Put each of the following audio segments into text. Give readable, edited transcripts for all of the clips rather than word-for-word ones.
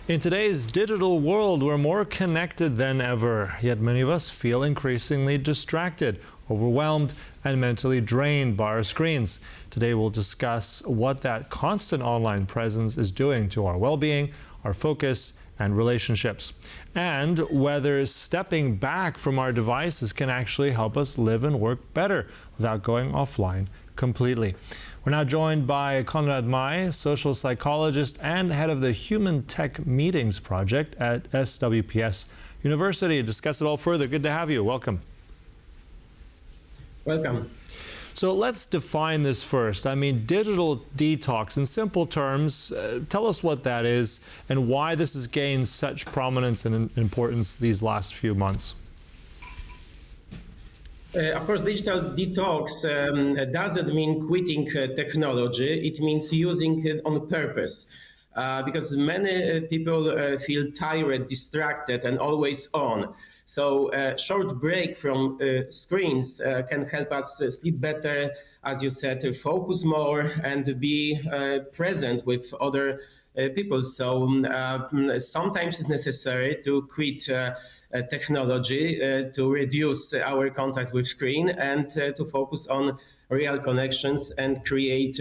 In today's digital world, we're more connected than ever, yet many of us feel increasingly distracted, overwhelmed, and mentally drained by our screens. Today, we'll discuss what that constant online presence is doing to our well-being, our focus, and relationships, and whether stepping back from our devices can actually help us live and work better without going offline completely. We're now joined by Konrad Maj, social psychologist and head of the HumanTech Meetings project at SWPS University, to discuss it all further. Good to have you. Welcome. Welcome. So let's define this first. I mean, digital detox, in simple terms, tell us what that is and why this has gained such prominence and importance these last few months. Of course, digital detox doesn't mean quitting technology. It means using it on purpose. Because many people feel tired, distracted, and always on. So a short break from screens can help us sleep better, as you said, focus more, and be present with other people. So sometimes it's necessary to quit technology to reduce our contact with screen and to focus on real connections and create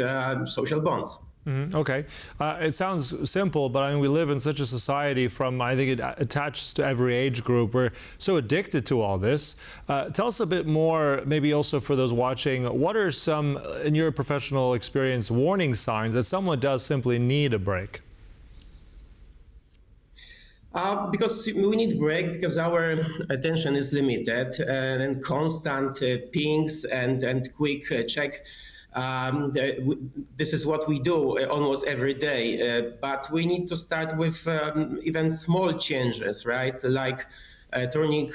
social bonds. Mm-hmm. Okay. It sounds simple, but I mean, we live in such a society I think it attaches to every age group. We're so addicted to all this. Tell us a bit more, maybe also for those watching, what are some, in your professional experience, warning signs that someone does simply need a break? Because we need break because our attention is limited and constant pings and quick check. This is what we do almost every day, but we need to start with even small changes, right? Like turning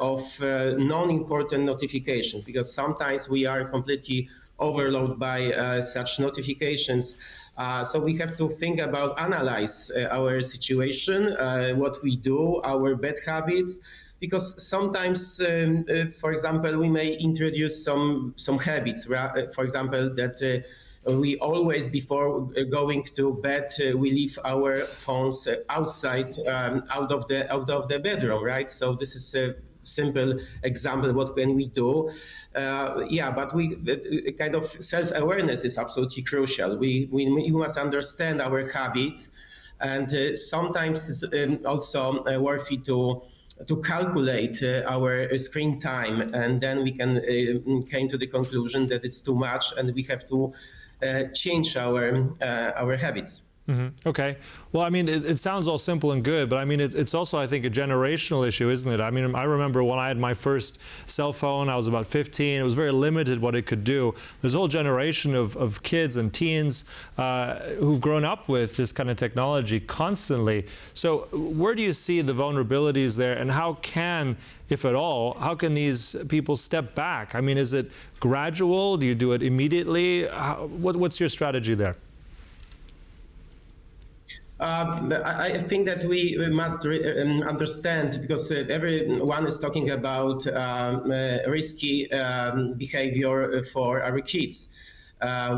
off non-important notifications, because sometimes we are completely overloaded by such notifications. So we have to think about, analyze our situation, what we do, our bad habits, because sometimes, for example, we may introduce some habits. For example, that we always, before going to bed, we leave our phones outside, out of the bedroom, right? So this is a simple example. What can we do? But kind of self-awareness is absolutely crucial. We must understand our habits, and sometimes it's also worthy to calculate our screen time, and then we can came to the conclusion that it's too much, and we have to change our habits. Mm-hmm. Okay. Well, I mean, it sounds all simple and good, but I mean, it's also, I think, a generational issue, isn't it? I mean, I remember when I had my first cell phone, I was about 15. It was very limited what it could do. There's a whole generation of kids and teens who've grown up with this kind of technology constantly. So where do you see the vulnerabilities there, and how can, if at all, how can these people step back? I mean, is it gradual? Do you do it immediately? What's your strategy there? I think that we must understand, because everyone is talking about risky behavior for our kids.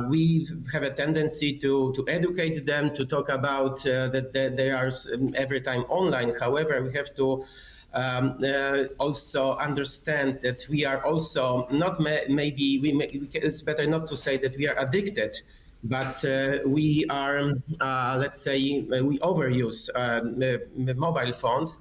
We have a tendency to educate them, to talk about that they are every time online. However, we have to also understand that we are also not it's better not to say that we are addicted, but we are, let's say, we overuse mobile phones.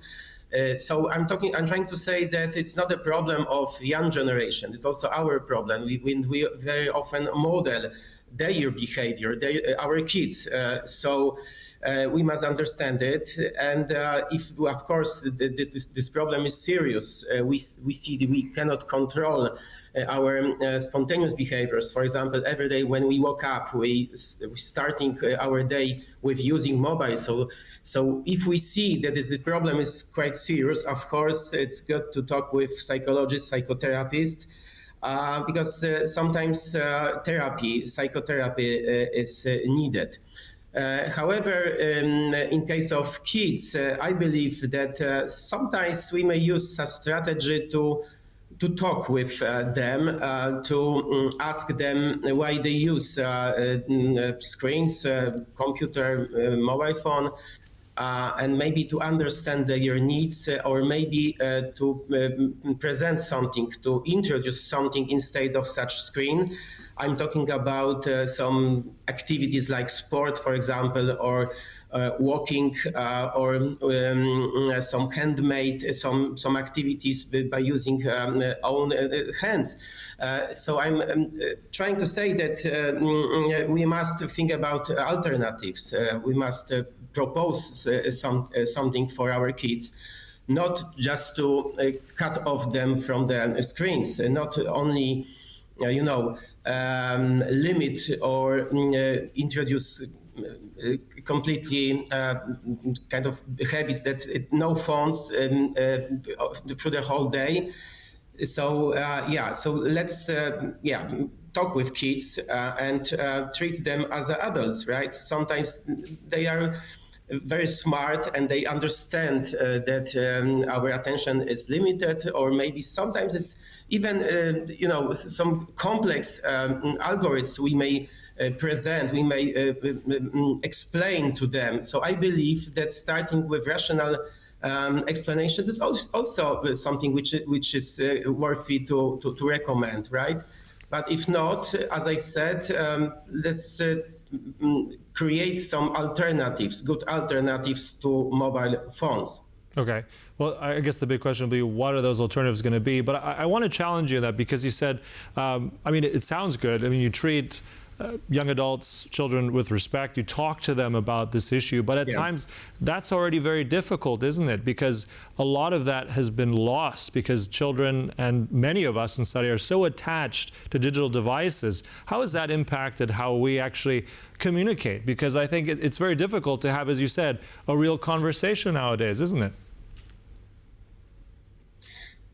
So I'm trying to say that it's not a problem of young generation. It's also our problem. We very often model their behavior, our kids. So we must understand it. And if, of course, this problem is serious, we see that we cannot control our spontaneous behaviors. For example, every day when we woke up, we starting our day with using mobile. So if we see that the problem is quite serious, of course, it's good to talk with psychologists, psychotherapists, because sometimes psychotherapy is needed. However, in case of kids, I believe that sometimes we may use a strategy to talk with them, to ask them why they use screens, computer, mobile phone, and maybe to understand their needs, or maybe to present something, to introduce something instead of such screen. I'm talking about some activities like sport, for example, or walking, or some handmade, some activities by using own hands. So I'm trying to say that we must think about alternatives. We must propose something for our kids, not just to cut off them from the screens, not only limit or introduce completely kind of habits that no phones through the whole day. So so let's talk with kids and treat them as adults, right? Sometimes they are very smart and they understand that our attention is limited, or maybe sometimes it's even some complex algorithms we may present, we may explain to them. So I believe that starting with rational explanations is also something which is worthy to recommend, right? But if not, as I said, let's create some alternatives, good alternatives to mobile phones. Okay. Well, I guess the big question will be, what are those alternatives going to be? But I want to challenge you on that, because you said, it sounds good. You treat young adults, children with respect. You talk to them about this issue, but at times that's already very difficult, isn't it? Because a lot of that has been lost because children, and many of us in study, are so attached to digital devices. How has that impacted how we actually communicate? Because I think it's very difficult to have, as you said, a real conversation nowadays, isn't it?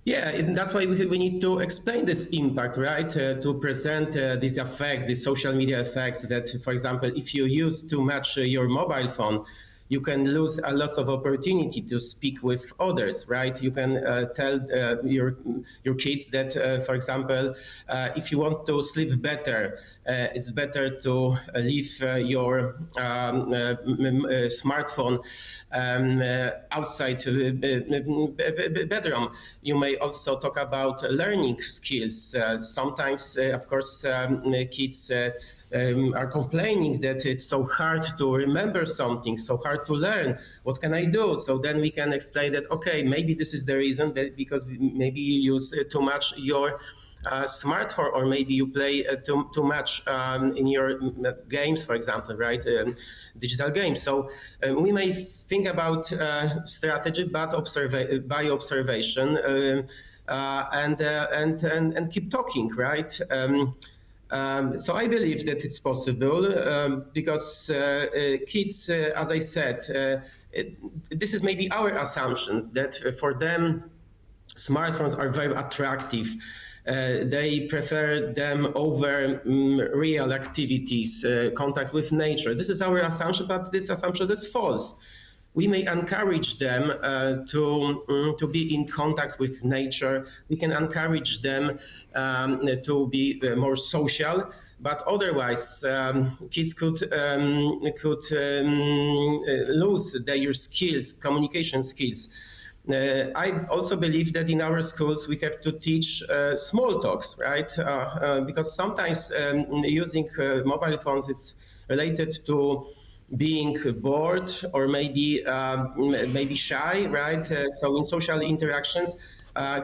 Yeah, and that's why we need to explain this impact, right? To present this effect, the social media effects that, for example, if you use too much your mobile phone, you can lose a lot of opportunity to speak with others, right? You can tell your kids that, for example, if you want to sleep better, it's better to leave your smartphone outside the bedroom. You may also talk about learning skills. Sometimes, of course, kids are complaining that it's so hard to remember something, so hard to learn. What can I do? So then we can explain that, okay, maybe this is the reason, that because maybe you use too much your smartphone, or maybe you play too much in your games, for example, right? Digital games. So we may think about strategy, but by observation, and keep talking, right? So I believe that it's possible because kids, as I said, this is maybe our assumption that for them, smartphones are very attractive. They prefer them over real activities, contact with nature. This is our assumption, but this assumption is false. We may encourage them to be in contact with nature. We can encourage them to be more social, but otherwise kids could lose their skills, communication skills. I also believe that in our schools we have to teach small talks, right? Because sometimes using mobile phones is related to being bored, or maybe shy, right? So in social interactions,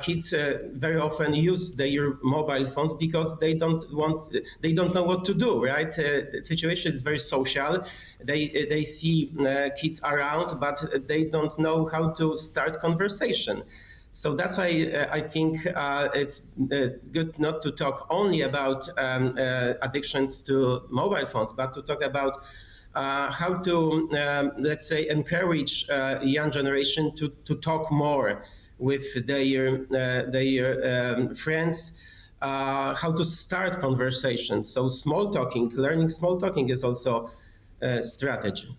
kids very often use their mobile phones because they don't know what to do, right? The situation is very social. They see kids around, but they don't know how to start conversation. So that's why I think it's good not to talk only about addictions to mobile phones, but to talk about how to, let's say, encourage young generation to talk more with their friends, how to start conversations. So learning small talking is also a strategy.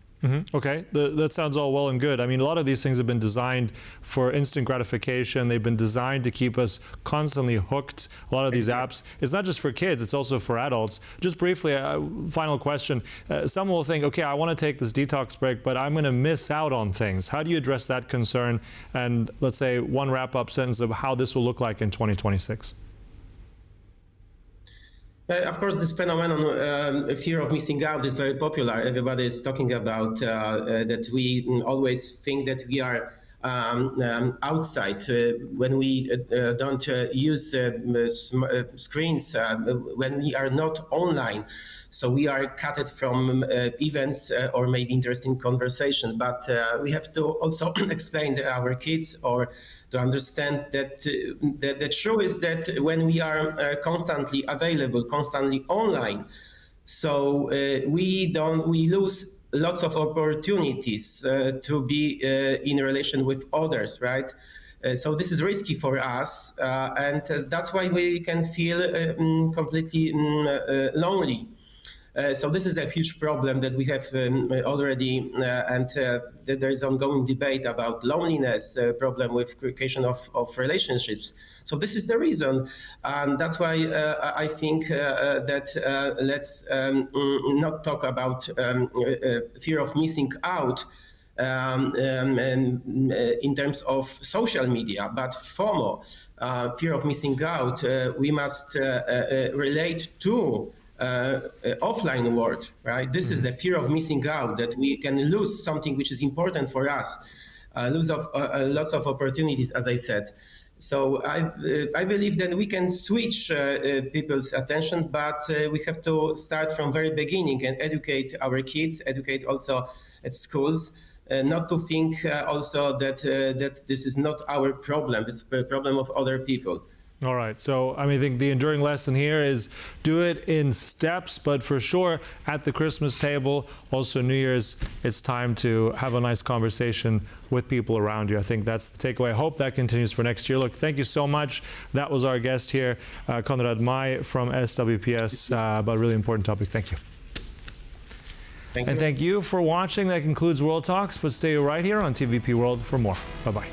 Okay, that sounds all well and good. I mean, a lot of these things have been designed for instant gratification. They've been designed to keep us constantly hooked. A lot of these apps, it's not just for kids, it's also for adults. Just briefly, final question. Some will think, okay, I want to take this detox break, but I'm going to miss out on things. How do you address that concern? And let's say one wrap-up sentence of how this will look like in 2026. Of course, this phenomenon, fear of missing out, is very popular. Everybody is talking about that. We always think that we are outside when we don't use screens, when we are not online. So we are cut from events or maybe interesting conversation. But we have to also explain to our kids or to understand that the truth is that when we are constantly available, constantly online, so we lose lots of opportunities to be in relation with others, right? So this is risky for us, and that's why we can feel completely lonely. So this is a huge problem that we have already, and there is ongoing debate about loneliness, problem with creation of relationships. So this is the reason, and that's why I think that let's not talk about fear of missing out in terms of social media, but FOMO, fear of missing out, we must relate to offline world, right? This is the fear of missing out, that we can lose something which is important for us, lose lots of opportunities, as I said. So I believe that we can switch people's attention, but we have to start from very beginning and educate our kids, educate also at schools, not to think also that that this is not our problem, it's the problem of other people. All right. So, I mean, I think the enduring lesson here is do it in steps, but for sure at the Christmas table, also New Year's, it's time to have a nice conversation with people around you. I think that's the takeaway. I hope that continues for next year. Look, thank you so much. That was our guest here, Konrad Maj from SWPS, about a really important topic. Thank you. Thank you. And thank you for watching. That concludes World Talks, but stay right here on TVP World for more. Bye-bye.